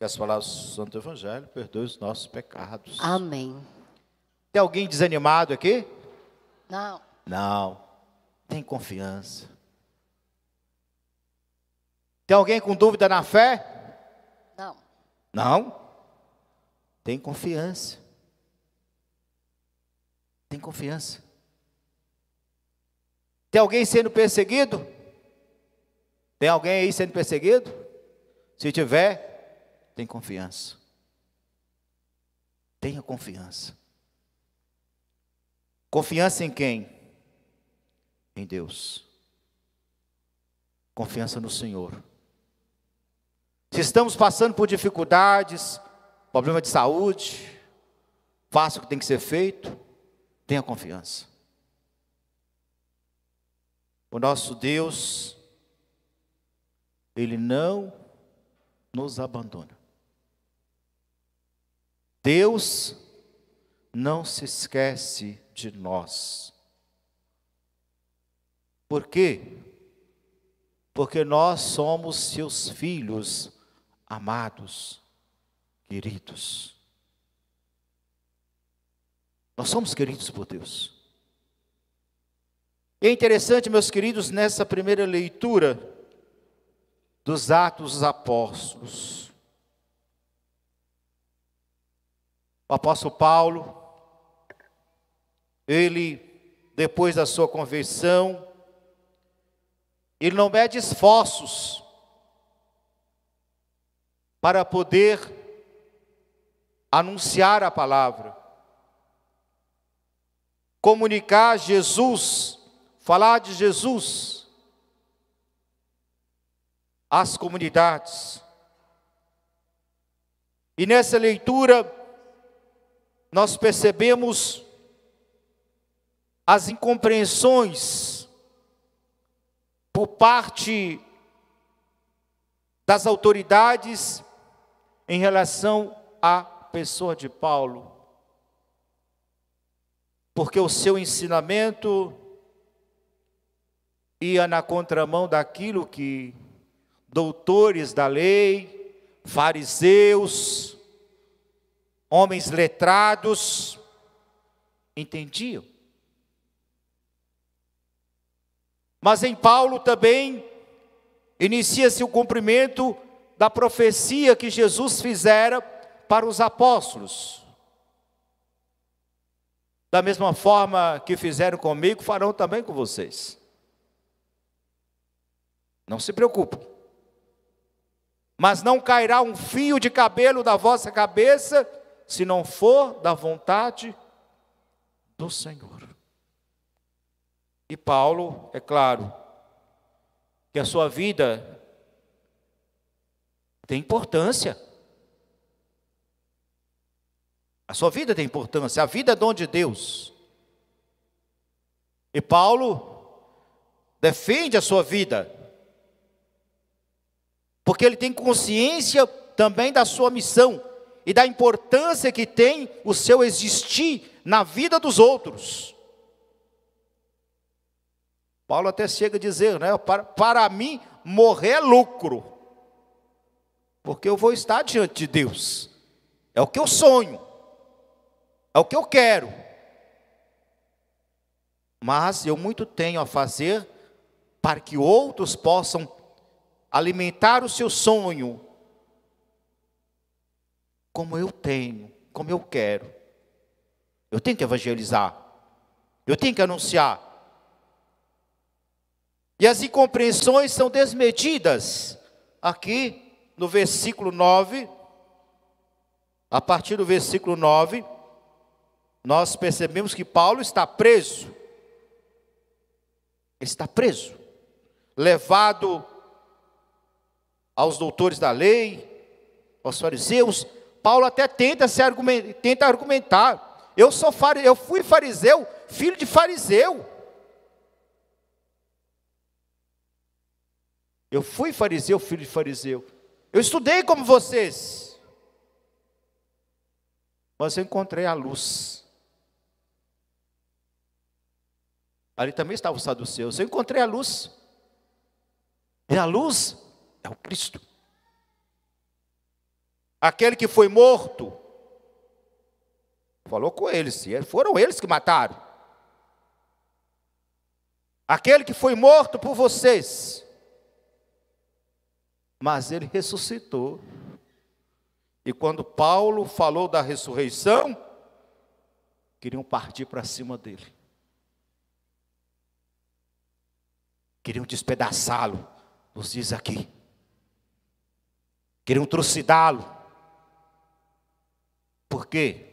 Que as palavras do Santo Evangelho perdoem os nossos pecados. Amém. Tem alguém desanimado aqui? Não. Não. Tem confiança. Tem alguém com dúvida na fé? Não. Não. Tem confiança. Tem confiança. Tem alguém sendo perseguido? Tem alguém aí sendo perseguido? Se tiver, tem confiança. Tenha confiança. Confiança em quem? Em Deus. Confiança no Senhor. Se estamos passando por dificuldades, problema de saúde, faça o que tem que ser feito, tenha confiança. O nosso Deus, Ele não nos abandona. Deus não se esquece de nós. Por quê? Porque nós somos seus filhos amados, queridos. Nós somos queridos por Deus. E é interessante, meus queridos, nessa primeira leitura dos Atos dos Apóstolos. O apóstolo Paulo, ele, depois da sua conversão, ele não mede esforços para poder anunciar a palavra, comunicar Jesus, falar de Jesus às comunidades. E nessa leitura, nós percebemos as incompreensões por parte das autoridades em relação à pessoa de Paulo. Porque o seu ensinamento ia na contramão daquilo que doutores da lei, fariseus, homens letrados entendiam. Mas em Paulo também inicia-se o cumprimento da profecia que Jesus fizera para os apóstolos. Da mesma forma que fizeram comigo, farão também com vocês. Não se preocupem. Mas não cairá um fio de cabelo da vossa cabeça, se não for da vontade do Senhor. E Paulo, é claro, que a sua vida tem importância. A sua vida tem importância, a vida é dom de Deus. E Paulo defende a sua vida, porque ele tem consciência também da sua missão e da importância que tem o seu existir na vida dos outros. Paulo até chega a dizer, né, para mim morrer é lucro, porque eu vou estar diante de Deus. É o que eu sonho, é o que eu quero. Mas eu muito tenho a fazer para que outros possam alimentar o seu sonho, como eu tenho, como eu quero. Eu tenho que evangelizar, eu tenho que anunciar. E as incompreensões são desmedidas. Aqui no versículo 9, a partir do versículo 9, nós percebemos que Paulo está preso. Ele está preso, levado aos doutores da lei, aos fariseus. Paulo até tenta argumentar. Eu fui fariseu, filho de fariseu. Eu fui fariseu, filho de fariseu. Eu estudei como vocês. Mas eu encontrei a luz. Ali também estavam os saduceus. Eu encontrei a luz. E a luz é o Cristo. aquele que foi morto, falou com eles, foram eles que mataram. Aquele que foi morto por vocês, mas ele ressuscitou. E quando Paulo falou da ressurreição, queriam partir para cima dele. Queriam despedaçá-lo, nos diz aqui. Queriam trucidá-lo. Por quê?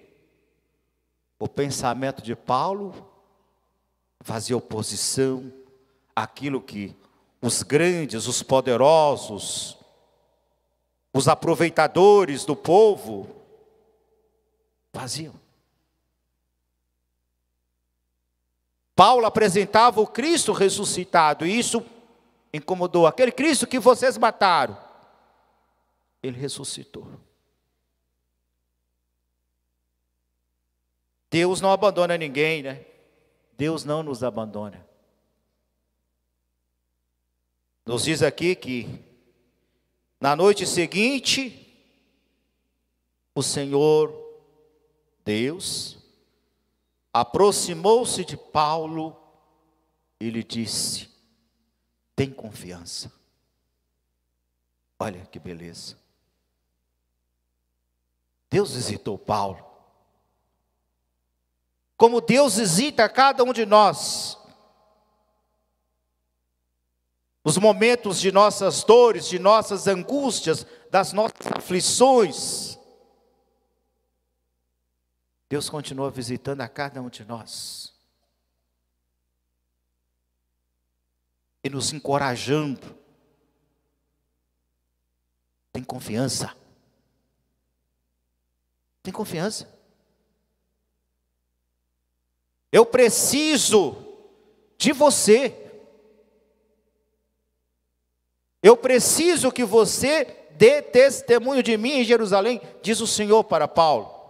O pensamento de Paulo fazia oposição àquilo que os grandes, os poderosos, os aproveitadores do povo faziam. Paulo apresentava o Cristo ressuscitado, e isso incomodou. Aquele Cristo que vocês mataram, ele ressuscitou. Deus não abandona ninguém, né? Deus não nos abandona. Nos diz aqui que na noite seguinte, o Senhor Deus aproximou-se de Paulo e lhe disse: tem confiança. Olha que beleza. Deus visitou Paulo, como Deus visita cada um de nós. Os momentos de nossas dores, de nossas angústias, das nossas aflições, Deus continua visitando a cada um de nós e nos encorajando. Tem confiança. Tem confiança. Eu preciso de você. Eu preciso que você dê testemunho de mim em Jerusalém, diz o Senhor para Paulo.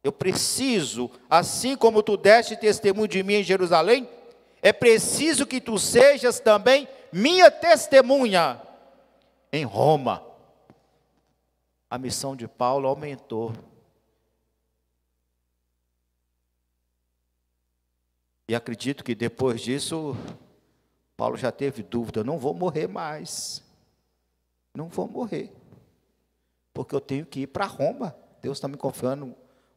Eu preciso, assim como tu deste testemunho de mim em Jerusalém, é preciso que tu sejas também minha testemunha em Roma. A missão de Paulo aumentou. E acredito que depois disso, Paulo já teve dúvida: não vou morrer mais. Não vou morrer. Porque eu tenho que ir para Roma. Deus está me confiando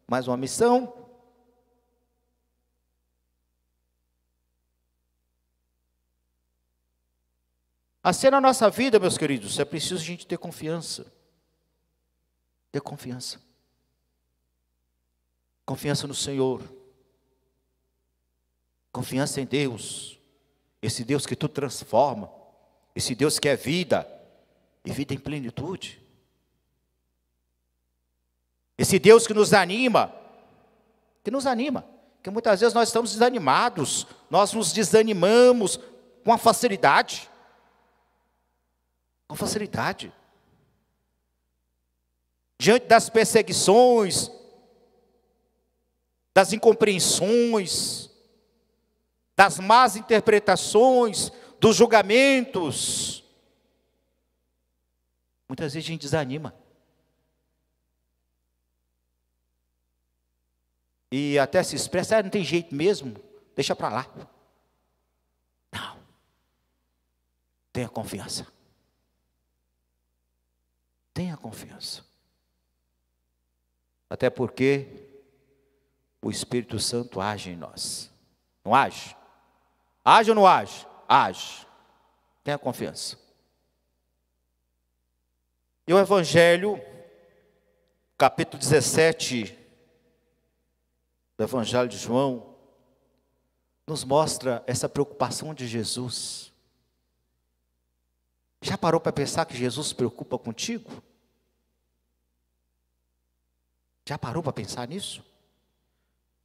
mais uma missão. Assim na nossa vida, meus queridos, é preciso a gente ter confiança. Ter confiança. Confiança no Senhor. Confiança em Deus. Esse Deus que tudo transforma. Esse Deus que é vida. E vida em plenitude. Esse Deus que nos anima. Que nos anima. Porque muitas vezes nós estamos desanimados. Nós nos desanimamos com facilidade. Com facilidade. Diante das perseguições, das incompreensões, das más interpretações, dos julgamentos. Muitas vezes a gente desanima. E até se expressa: não tem jeito mesmo, deixa para lá. Não. Tenha confiança. Tenha confiança. Até porque o Espírito Santo age em nós. Não age? Age ou não age? Age. Tenha confiança. E o Evangelho, capítulo 17, do Evangelho de João, nos mostra essa preocupação de Jesus. Já parou para pensar que Jesus se preocupa contigo? Já parou para pensar nisso?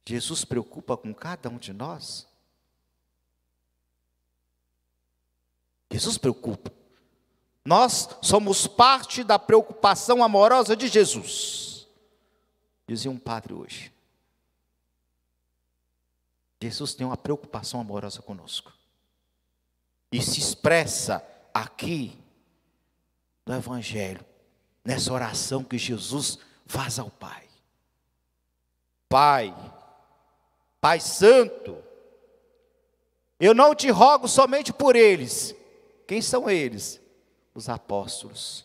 Jesus se preocupa com cada um de nós. Jesus se preocupa. Nós somos parte da preocupação amorosa de Jesus. Dizia um padre hoje. Jesus tem uma preocupação amorosa conosco. E se expressa aqui no Evangelho. nessa oração que Jesus faz ao Pai. Pai, Pai Santo, eu não te rogo somente por eles. Quem são eles? Os apóstolos,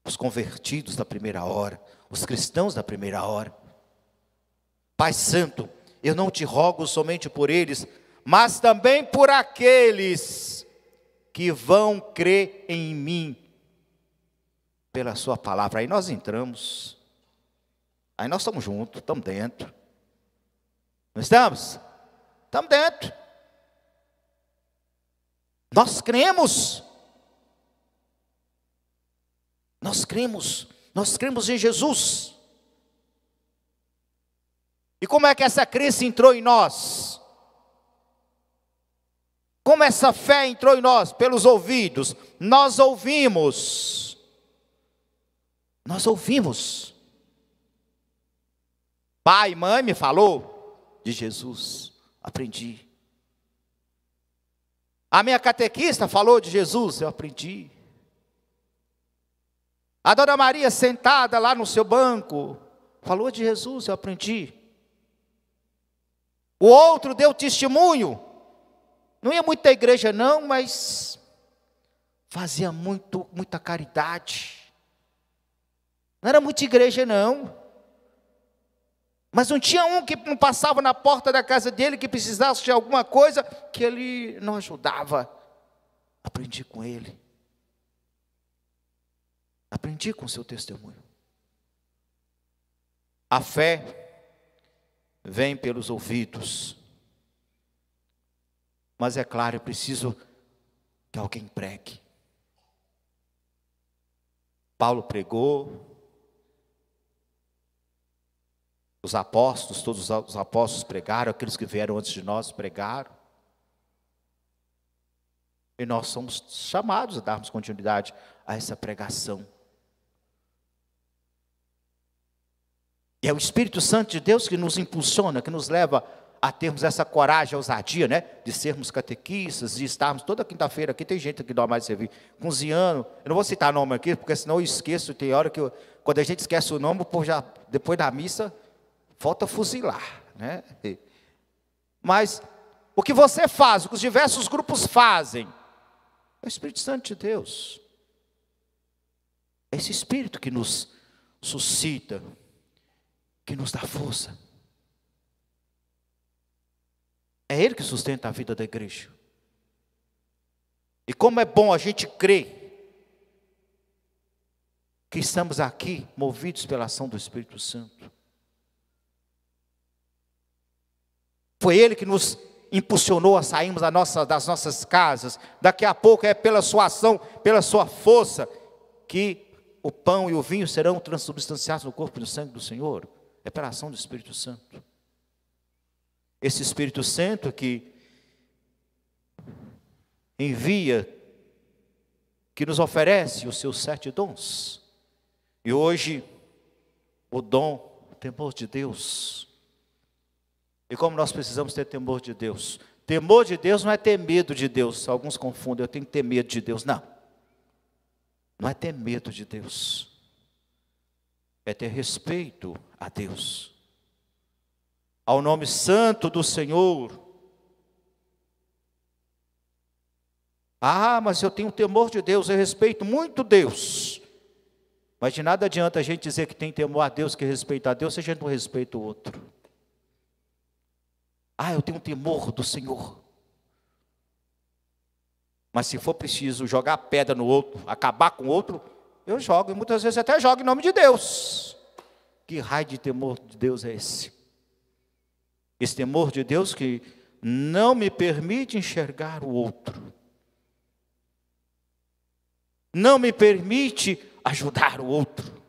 os convertidos da primeira hora, os cristãos da primeira hora. Pai Santo, eu não te rogo somente por eles, mas também por aqueles que vão crer em mim, pela sua palavra. Aí nós entramos, aí nós estamos juntos, estamos dentro. Não estamos? Estamos dentro. Nós cremos. Nós cremos em Jesus. E como é que essa crença entrou em nós? Como essa fé entrou em nós? Pelos ouvidos. Nós ouvimos. Nós ouvimos. Pai e mãe me falou de Jesus. Aprendi. A minha catequista falou de Jesus. Eu aprendi. A dona Maria sentada lá no seu banco falou de Jesus. Eu aprendi. O outro deu testemunho. Não ia muito à igreja não, mas fazia muita caridade. Não era muita igreja não. Mas não tinha um que não passava na porta da casa dele, que precisasse de alguma coisa, que ele não ajudava. Aprendi com ele. Aprendi com o seu testemunho. A fé vem pelos ouvidos. Mas é claro, eu preciso que alguém pregue. Paulo pregou. Os apóstolos, todos os apóstolos pregaram, aqueles que vieram antes de nós pregaram. E nós somos chamados a darmos continuidade a essa pregação. E é o Espírito Santo de Deus que nos impulsiona, que nos leva a termos essa coragem, a ousadia, né? De sermos catequistas, de estarmos toda quinta-feira aqui. Tem gente que dá mais servir, cozinhando. Eu não vou citar nome aqui, porque senão eu esqueço. Tem hora que quando a gente esquece o nome, depois da missa, falta fuzilar, né? Mas o que você faz, o que os diversos grupos fazem, é o Espírito Santo de Deus. É esse Espírito que nos suscita, que nos dá força. É Ele que sustenta a vida da igreja. E como é bom a gente crer que estamos aqui movidos pela ação do Espírito Santo. Foi Ele que nos impulsionou a sairmos das nossas casas. Daqui a pouco é pela sua ação, pela sua força, que o pão e o vinho serão transubstanciados no corpo e no sangue do Senhor. É pela ação do Espírito Santo. Esse Espírito Santo que envia, que nos oferece os seus 7 dons. E hoje, o dom, o temor de Deus. E como nós precisamos ter temor de Deus? Temor de Deus não é ter medo de Deus. Alguns confundem, eu tenho que ter medo de Deus. Não. Não é ter medo de Deus. É ter respeito a Deus. Ao nome santo do Senhor. Ah, mas eu tenho temor de Deus, eu respeito muito Deus. Mas de nada adianta a gente dizer que tem temor a Deus, que respeita a Deus, se a gente não respeita o outro. Ah, eu tenho temor do Senhor. Mas se for preciso jogar pedra no outro, acabar com o outro, eu jogo. E muitas vezes até jogo em nome de Deus. Que raio de temor de Deus é esse? Esse temor de Deus que não me permite enxergar o outro. Não me permite ajudar o outro.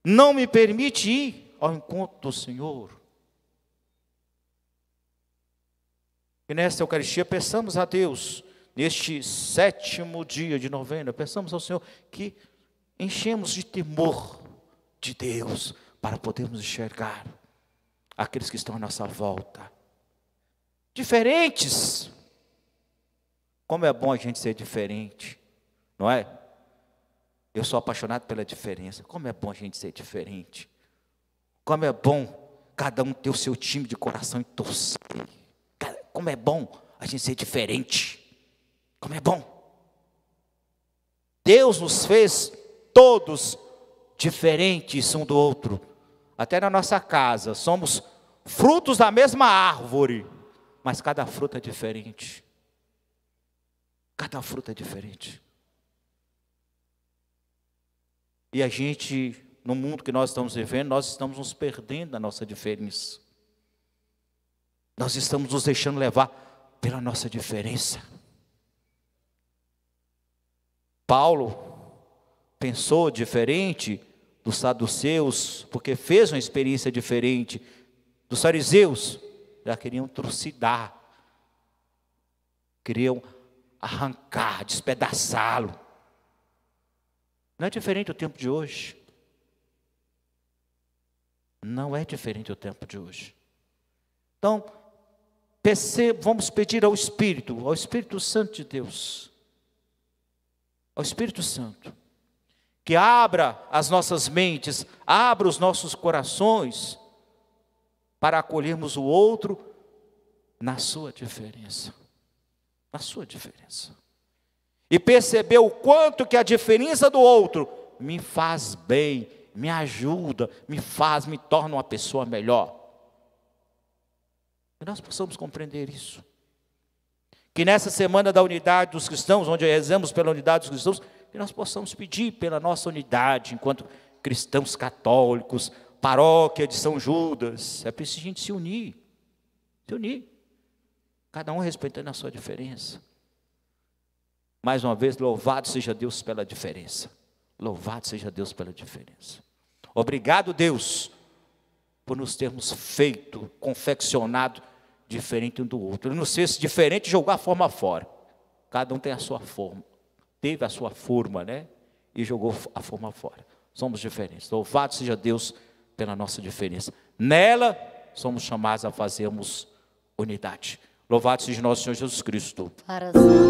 Não me permite ir ao encontro do Senhor. E nesta Eucaristia peçamos a Deus, neste 7º dia de novena, peçamos ao Senhor que enchemos de temor de Deus, para podermos enxergar aqueles que estão à nossa volta. Diferentes. Como é bom a gente ser diferente, não é? Eu sou apaixonado pela diferença. Como é bom a gente ser diferente. Como é bom cada um ter o seu time de coração e torcer. Como é bom a gente ser diferente. Como é bom. Deus nos fez todos diferentes um do outro. Até na nossa casa, somos frutos da mesma árvore, mas cada fruta é diferente. Cada fruta é diferente. E a gente, no mundo que nós estamos vivendo, nós estamos nos perdendo da nossa diferença. Nós estamos nos deixando levar pela nossa diferença. Paulo pensou diferente dos saduceus, porque fez uma experiência diferente. Dos fariseus, já queriam trucidar, queriam arrancar, despedaçá-lo. Não é diferente o tempo de hoje. Não é diferente o tempo de hoje. Então, vamos pedir ao Espírito Santo de Deus, ao Espírito Santo, que abra as nossas mentes, abra os nossos corações, para acolhermos o outro na sua diferença. Na sua diferença. E perceber o quanto que a diferença do outro me faz bem, me ajuda, me torna uma pessoa melhor. Que nós possamos compreender isso. Que nessa semana da unidade dos cristãos, onde rezamos pela unidade dos cristãos, que nós possamos pedir pela nossa unidade, enquanto cristãos católicos, paróquia de São Judas. É preciso a gente se unir. Se unir. Cada um respeitando a sua diferença. Mais uma vez, louvado seja Deus pela diferença. Louvado seja Deus pela diferença. Obrigado, Deus, por nos termos feito, confeccionado diferente um do outro. Ele nos fez diferente e jogou a forma fora. Cada um tem a sua forma. Teve a sua forma, né? E jogou a forma fora. Somos diferentes. Louvado seja Deus pela nossa diferença. Nela, somos chamados a fazermos unidade. Louvado seja nosso Senhor Jesus Cristo. Para sempre.